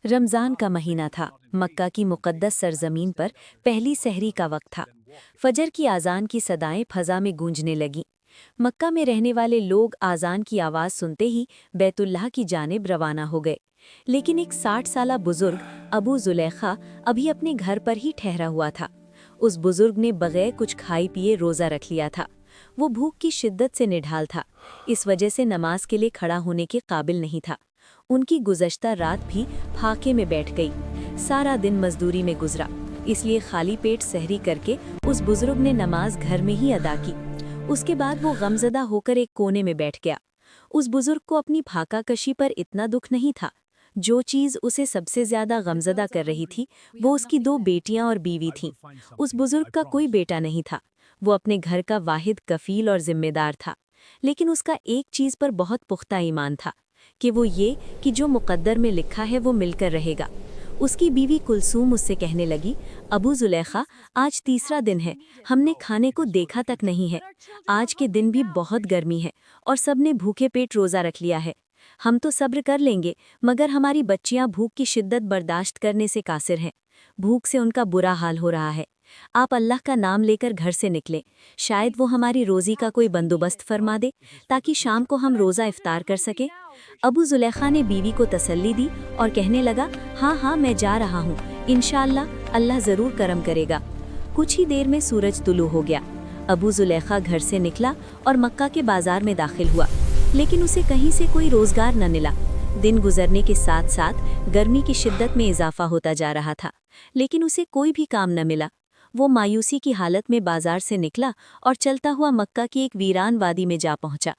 रमज़ान का महीना था। मक्का की मुक़द्दस सरज़मीन पर पहली सहरी का वक्त था। फजर की आज़ान की सदाएं फ़ज़ा में गूंजने लगीं। मक्का में रहने वाले लोग आज़ान की आवाज़ सुनते ही बैतुल्लाह की जानिब रवाना हो गए। लेकिन एक 60 साला बुजुर्ग अबू जुलेखा अभी अपने घर पर ही ठहरा हुआ था। उस बुजुर्ग ने बगैर कुछ खाए पिए रोज़ा रख लिया था। वो भूख की शिद्दत से निढाल था, इस वजह से नमाज के लिए खड़ा होने के काबिल नहीं था। उनकी गुज़श्ता रात भी फाके में बैठ गई। सारा दिन मजदूरी में गुजरा, इसलिए खाली पेट सहरी करके उस बुजुर्ग ने नमाज घर में ही अदा की। उसके बाद वो गमज़दा होकर एक कोने में बैठ गया। उस बुजुर्ग को अपनी फाका कशी पर इतना दुख नहीं था। जो चीज़ उसे सबसे ज्यादा गमज़दा कर रही थी वो उसकी 2 बेटियां और बीवी थीं। उस बुजुर्ग का कोई बेटा नहीं था। वो अपने घर का वाहिद कफील और जिम्मेदार था। लेकिन उसका एक चीज़ पर बहुत पुख्ता ईमान था कि वो ये कि जो मुक़द्दर में लिखा है वो मिलकर रहेगा। उसकी बीवी कुलसूम उससे कहने लगी, अबू जुलेखा, आज तीसरा दिन है, हमने खाने को देखा तक नहीं है। आज के दिन भी बहुत गर्मी है और सबने भूखे पेट रोज़ा रख लिया है। हम तो सब्र कर लेंगे, मगर हमारी बच्चियां भूख की शिद्दत बर्दाश्त करने से कासिर हैं। भूख से उनका बुरा हाल हो रहा है। आप अल्लाह का नाम लेकर घर से निकलें, शायद वो हमारी रोज़ी का कोई बंदोबस्त फरमा दे, ताकि शाम को हम रोज़ा इफ्तार कर सकें। अबू जुलेखा ने बीवी को तसल्ली दी और कहने लगा, हाँ हाँ, मैं जा रहा हूँ, इंशाअल्लाह अल्लाह ज़रूर करम करेगा। कुछ ही देर में सूरज तुलू हो गया। अबू जुलेखा घर से निकला और मक्का के बाजार में दाखिल हुआ, लेकिन उसे कहीं से कोई रोज़गार न मिला। दिन गुजरने के साथ साथ गर्मी की शिद्दत में इजाफा होता जा रहा था, लेकिन उसे कोई भी काम न मिला। वो मायूसी की हालत में बाजार से निकला और चलता हुआ मक्का की एक वीरान वादी में जा पहुंचा।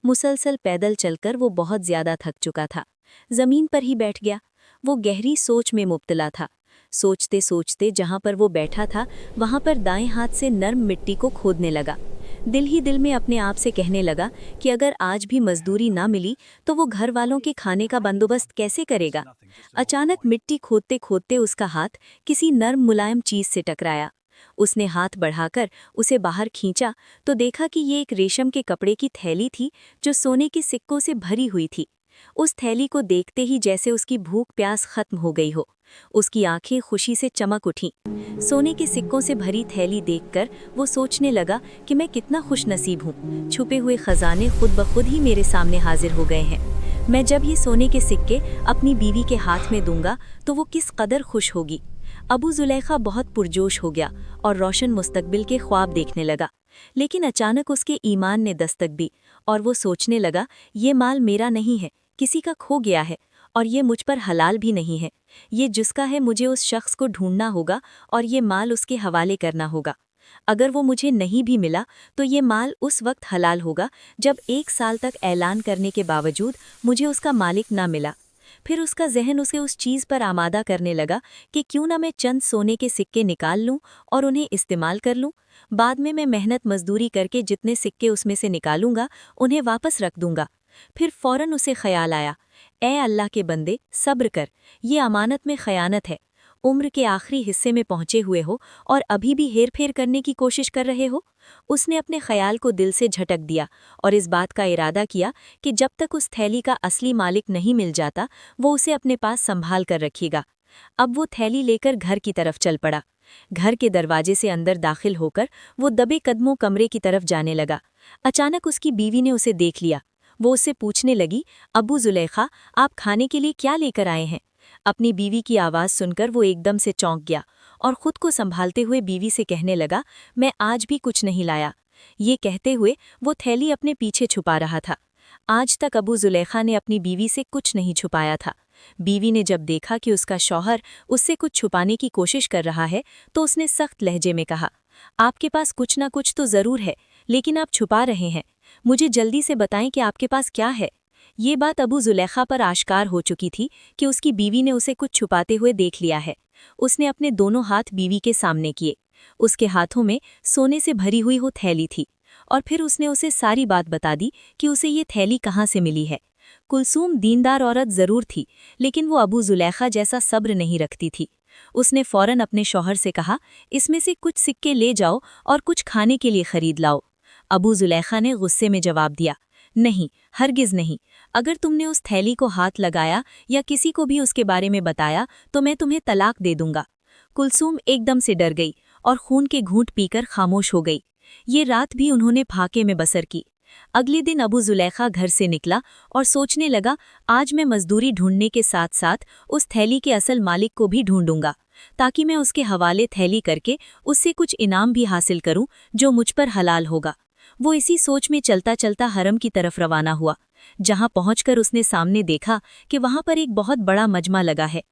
मुसलसल पैदल चलकर वो बहुत ज्यादा थक चुका था। जमीन पर ही बैठ गया। वो गहरी सोच में मुब्तला था। सोचते सोचते जहां पर वो बैठा था वहां पर दाएं हाथ से नर्म मिट्टी को खोदने लगा। दिल ही दिल में अपने आप से कहने लगा कि अगर आज भी मजदूरी ना मिली तो वो घर वालों के खाने का बंदोबस्त कैसे करेगा। अचानक मिट्टी खोदते खोदते उसका हाथ किसी नर्म मुलायम चीज से टकराया। उसने हाथ बढ़ाकर उसे बाहर खींचा तो देखा कि ये एक रेशम के कपड़े की थैली थी जो सोने के सिक्कों से भरी हुई थी। उस थैली को देखते ही जैसे उसकी भूख प्यास खत्म हो गई हो। उसकी आंखें खुशी से चमक उठीं। सोने के सिक्कों से भरी थैली देखकर वो सोचने लगा कि मैं कितना खुशनसीब हूँ, छुपे हुए खजाने खुद ब खुद ही मेरे सामने हाजिर हो गए हैं। मैं जब ये सोने के सिक्के अपनी बीवी के हाथ में दूंगा तो वो किस कदर खुश होगी। अबू जुलेखा बहुत पुरजोश हो गया और रोशन मुस्तकबिल के ख्वाब देखने लगा। लेकिन अचानक उसके ईमान ने दस्तक दी और वो सोचने लगा, ये माल मेरा नहीं है, किसी का खो गया है, और ये मुझ पर हलाल भी नहीं है। ये जिसका है मुझे उस शख्स को ढूंढना होगा और ये माल उसके हवाले करना होगा। अगर वो मुझे नहीं भी मिला तो ये माल उस वक्त हलाल होगा जब 1 साल तक ऐलान करने के बावजूद मुझे उसका मालिक ना मिला। फिर उसका जहन उसे उस चीज़ पर आमादा करने लगा कि क्यों ना मैं चंद सोने के सिक्के निकाल लूं और उन्हें इस्तेमाल कर लूं। बाद में मैं मेहनत मजदूरी करके जितने सिक्के उसमें से निकालूंगा उन्हें वापस रख दूंगा। फिर फौरन उसे ख्याल आया, ए अल्लाह के बंदे, सब्र कर, ये अमानत में खयानत है। उम्र के आखिरी हिस्से में पहुंचे हुए हो और अभी भी हेर फेर करने की कोशिश कर रहे हो। उसने अपने ख्याल को दिल से झटक दिया और इस बात का इरादा किया कि जब तक उस थैली का असली मालिक नहीं मिल जाता वो उसे अपने पास संभाल कर रखेगा। अब वो थैली लेकर घर की तरफ चल पड़ा। घर के दरवाजे से अंदर दाखिल होकर वो दबे कदमों कमरे की तरफ जाने लगा। अचानक उसकी बीवी ने उसे देख लिया। वो उससे पूछने लगी, अबू जुलेखा, आप खाने के लिए क्या लेकर आए हैं? अपनी बीवी की आवाज़ सुनकर वो एकदम से चौंक गया और खुद को संभालते हुए बीवी से कहने लगा, मैं आज भी कुछ नहीं लाया। ये कहते हुए वो थैली अपने पीछे छुपा रहा था। आज तक अबू जुलेखा ने अपनी बीवी से कुछ नहीं छुपाया था। बीवी ने जब देखा कि उसका शौहर उससे कुछ छुपाने की कोशिश कर रहा है तो उसने सख्त लहजे में कहा, आपके पास कुछ ना कुछ तो ज़रूर है, लेकिन आप छुपा रहे हैं। मुझे जल्दी से बताएं कि आपके पास क्या है। ये बात अबू जुलेखा पर आश्कार हो चुकी थी कि उसकी बीवी ने उसे कुछ छुपाते हुए देख लिया है। उसने अपने दोनों हाथ बीवी के सामने किए। उसके हाथों में सोने से भरी हुई वो थैली थी और फिर उसने उसे सारी बात बता दी कि उसे ये थैली कहाँ से मिली है। कुलसूम दीनदार औरत ज़रूर थी, लेकिन वो अबू जुलेखा जैसा सब्र नहीं रखती थी। उसने फौरन अपने शौहर से कहा, इसमें से कुछ सिक्के ले जाओ और कुछ खाने के लिए खरीद लाओ। अबू जुलेखा ने गुस्से में जवाब दिया, नहीं, हरगिज नहीं। अगर तुमने उस थैली को हाथ लगाया या किसी को भी उसके बारे में बताया तो मैं तुम्हें तलाक दे दूंगा। कुलसूम एकदम से डर गई और खून के घूंट पीकर खामोश हो गई। ये रात भी उन्होंने फाके में बसर की। अगले दिन अबू जुलेखा घर से निकला और सोचने लगा, आज मैं मजदूरी ढूंढने के साथ साथ उस थैली के असल मालिक को भी ढूंढूंगा, ताकि मैं उसके हवाले थैली करके उससे कुछ इनाम भी हासिल करूं जो मुझ पर हलाल होगा। वो इसी सोच में चलता चलता हरम की तरफ रवाना हुआ। जहां पहुंचकर उसने सामने देखा कि वहां पर एक बहुत बड़ा मजमा लगा है।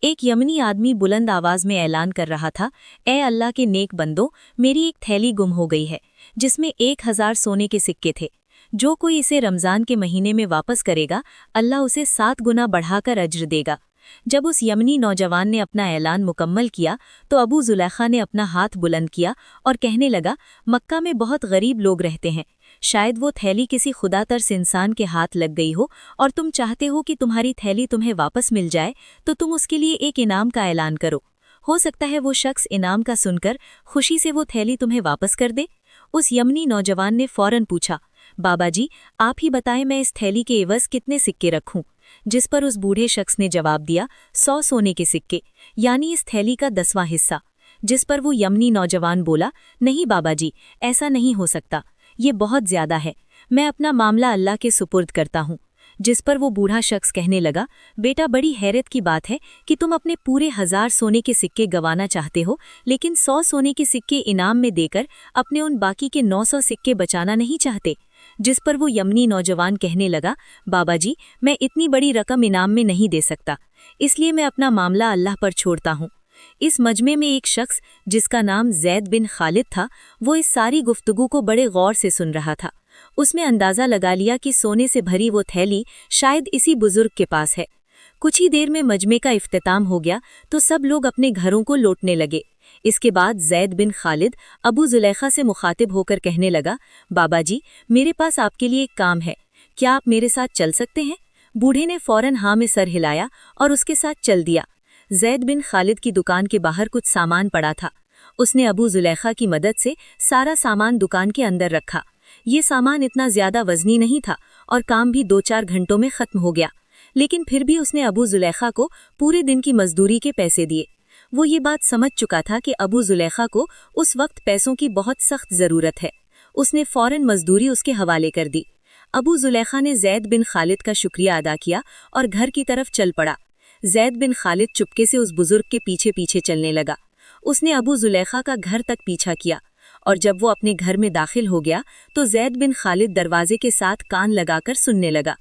एक यमनी आदमी बुलंद आवाज में ऐलान कर रहा था, ए अल्लाह के नेक बंदो, मेरी एक थैली गुम हो गई है जिसमें 1000 सोने के सिक्के थे। जो कोई इसे रमजान के महीने में वापस करेगा, अल्लाह उसे 7 गुना बढ़ाकर अज्र देगा। जब उस यमनी नौजवान ने अपना ऐलान मुकम्मल किया तो अबू जुलेखा ने अपना हाथ बुलंद किया और कहने लगा, मक्का में बहुत गरीब लोग रहते हैं। शायद वो थैली किसी खुदातर्स इंसान के हाथ लग गई हो और तुम चाहते हो कि तुम्हारी थैली तुम्हें वापस मिल जाए, तो तुम उसके लिए एक इनाम का ऐलान करो। हो सकता है वो शख्स इनाम का सुनकर खुशी से वो थैली तुम्हें वापस कर दे। उस यमनी नौजवान ने फौरन पूछा, बाबा जी, आप ही बताएं मैं इस थैली के एवज कितने सिक्के रखूं? जिस पर उस बूढ़े शख्स ने जवाब दिया, 100 सोने के सिक्के, यानी इस थैली का 10वां हिस्सा। जिस पर वो यमनी नौजवान बोला, नहीं बाबा जी, ऐसा नहीं हो सकता, ये बहुत ज्यादा है, मैं अपना मामला अल्लाह के सुपुर्द करता हूँ। जिस पर वो बूढ़ा शख्स कहने लगा, बेटा, बड़ी हैरत की बात है कि तुम अपने पूरे 1000 सोने के सिक्के गंवाना चाहते हो, लेकिन 100 सोने के सिक्के इनाम में देकर अपने उन बाकी के 900 सिक्के बचाना नहीं चाहते। जिस पर वो यमनी नौजवान कहने लगा, बाबा जी, मैं इतनी बड़ी रकम इनाम में नहीं दे सकता, इसलिए मैं अपना मामला अल्लाह पर छोड़ता हूँ। इस मजमे में एक शख्स जिसका नाम जैद बिन खालिद था, वो इस सारी गुफ्तगू को बड़े गौर से सुन रहा था। उसने अंदाजा लगा लिया कि सोने से भरी वो थैली शायद इसी बुजुर्ग के पास है। कुछ ही देर में मजमे का इफ्तिताम हो गया तो सब लोग अपने घरों को लौटने लगे। इसके बाद जैद बिन खालिद अबू जुलेखा से मुखातिब होकर कहने लगा, बाबा जी, मेरे पास आपके लिए एक काम है, क्या आप मेरे साथ चल सकते हैं? बूढ़े ने फौरन हाँ में सर हिलाया और उसके साथ चल दिया। जैद बिन खालिद की दुकान के बाहर कुछ सामान पड़ा था। उसने अबू जुलेखा की मदद से सारा सामान दुकान के अंदर रखा। ये सामान इतना ज्यादा वजनी नहीं था और काम भी 2-4 घंटों में खत्म हो गया, लेकिन फिर भी उसने अबू जुलेखा को पूरे दिन की मजदूरी के पैसे दिए। वो ये बात समझ चुका था कि अबू जुलेखा को उस वक्त पैसों की बहुत सख्त जरूरत है। उसने फौरन मजदूरी उसके हवाले कर दी। अबू जुलेखा ने जैद बिन खालिद का शुक्रिया अदा किया और घर की तरफ चल पड़ा। जैद बिन खालिद चुपके से उस बुजुर्ग के पीछे पीछे चलने लगा। उसने अबू जुलेखा का घर तक पीछा किया और जब वो अपने घर में दाखिल हो गया तो जैद बिन खालिद दरवाजे के साथ कान लगाकर सुनने लगा।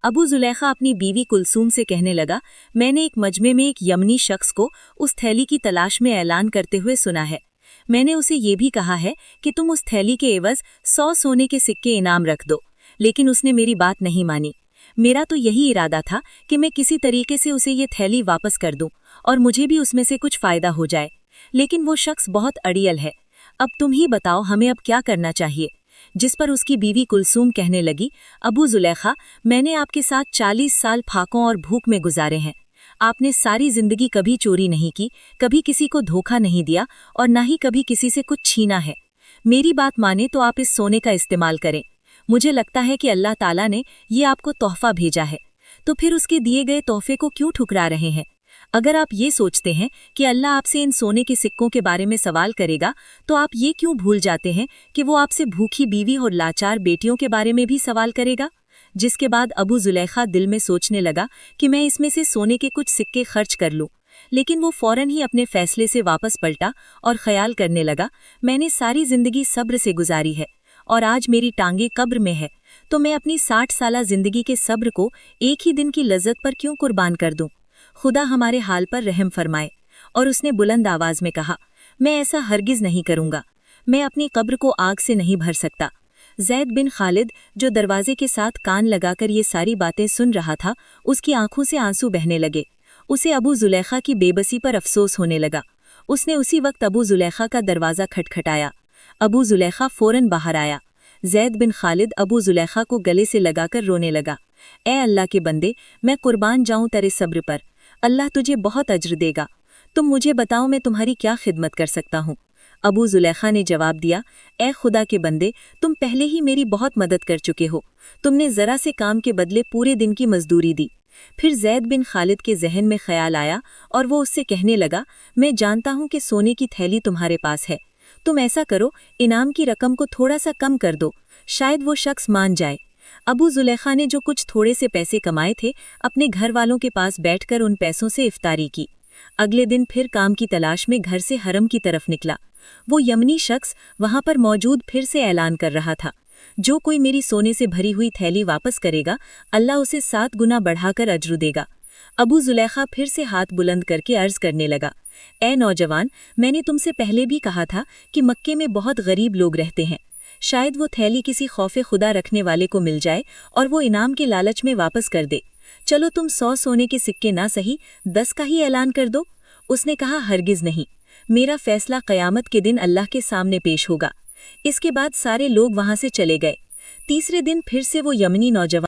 अबू जुलेखा अपनी बीवी कुलसूम से कहने लगा, मैंने एक मजमे में एक यमनी शख्स को उस थैली की तलाश में ऐलान करते हुए सुना है। मैंने उसे ये भी कहा है कि तुम उस थैली के एवज 100 सोने के सिक्के इनाम रख दो, लेकिन उसने मेरी बात नहीं मानी। मेरा तो यही इरादा था कि मैं किसी तरीके से उसे ये थैली वापस कर दूं और मुझे भी उसमें से कुछ फायदा हो जाए, लेकिन वो शख्स बहुत अड़ियल है। अब तुम ही बताओ हमें अब क्या करना चाहिए? जिस पर उसकी बीवी कुलसूम कहने लगी, अबू जुलेखा, मैंने आपके साथ 40 साल फाकों और भूख में गुजारे हैं। आपने सारी जिंदगी कभी चोरी नहीं की, कभी किसी को धोखा नहीं दिया और ना ही कभी किसी से कुछ छीना है। मेरी बात माने तो आप इस सोने का इस्तेमाल करें। मुझे लगता है कि अल्लाह ताला ने ये आपको तोहफा भेजा है, तो फिर उसके दिए गए तोहफे को क्यों ठुकरा रहे हैं? अगर आप ये सोचते हैं कि अल्लाह आपसे इन सोने के सिक्कों के बारे में सवाल करेगा, तो आप ये क्यों भूल जाते हैं कि वो आपसे भूखी बीवी और लाचार बेटियों के बारे में भी सवाल करेगा? जिसके बाद अबू जुलेखा दिल में सोचने लगा कि मैं इसमें से सोने के कुछ सिक्के खर्च कर लूं, लेकिन वो फौरन ही अपने फैसले से वापस पलटा और ख्याल करने लगा, मैंने सारी जिंदगी सब्र से गुजारी है और आज मेरी टांगे कब्र में है, तो मैं अपनी 60 साला जिंदगी के सब्र को एक ही दिन की लज्जत पर क्यों कुर्बान कर दूं? खुदा हमारे हाल पर रहम फरमाए। और उसने बुलंद आवाज में कहा, मैं ऐसा हरगिज नहीं करूंगा, मैं अपनी कब्र को आग से नहीं भर सकता। जैद बिन खालिद, जो दरवाजे के साथ कान लगाकर ये सारी बातें सुन रहा था, उसकी आंखों से आंसू बहने लगे। उसे अबू जुलेखा की बेबसी पर अफसोस होने लगा। उसने उसी वक्त अबू जुलेखा का दरवाजा खटखटाया। अबू जुलेखा फौरन बाहर आया। जैद बिन खालिद अबू जुलेखा को गले से लगाकर रोने लगा, ए अल्लाह के बंदे, मैं कुर्बान जाऊं तेरे सब्र पर, अल्लाह तुझे बहुत अज्र देगा। तुम मुझे बताओ मैं तुम्हारी क्या खिदमत कर सकता हूँ? ابو زلیخا نے جواب دیا، اے خدا کے بندے، تم پہلے ہی میری بہت مدد کر چکے ہو، تم نے ذرا سے کام کے بدلے پورے دن کی مزدوری دی۔ پھر زید بن خالد کے ذہن میں خیال آیا اور وہ اس سے کہنے لگا، میں جانتا ہوں کہ سونے کی تھیلی تمہارے پاس ہے، تم ایسا کرو، انعام کی رقم کو تھوڑا سا کم کر دو، شاید وہ شخص مان جائے۔ ابو زلیخا نے جو کچھ تھوڑے سے پیسے کمائے تھے اپنے گھر والوں کے پاس بیٹھ کر ان پیسوں سے افطاری کی۔ اگلے دن پھر کام کی تلاش میں گھر سے حرم کی طرف نکلا۔ وہ یمنی شخص وہاں پر موجود پھر سے اعلان کر رہا تھا، جو کوئی میری سونے سے بھری ہوئی تھیلی واپس کرے گا اللہ اسے 7 گنا بڑھا کر اجر دے گا۔ ابو زلیخا پھر سے ہاتھ بلند کر کے عرض کرنے لگا، اے نوجوان، میں نے تم سے پہلے بھی کہا تھا کہ مکے میں بہت غریب لوگ رہتے ہیں، شاید وہ تھیلی کسی خوف خدا رکھنے والے کو مل جائے اور وہ انعام کے لالچ میں واپس کر دے، چلو تم 100 سونے کے سکے نہ سہی 10 کا ہی اعلان کر دو۔ اس نے کہا، ہرگز نہیں، میرا فیصلہ قیامت کے دن اللہ کے سامنے پیش ہوگا۔ اس کے بعد سارے لوگ وہاں سے چلے گئے۔ تیسرے دن پھر سے وہ یمنی نوجوان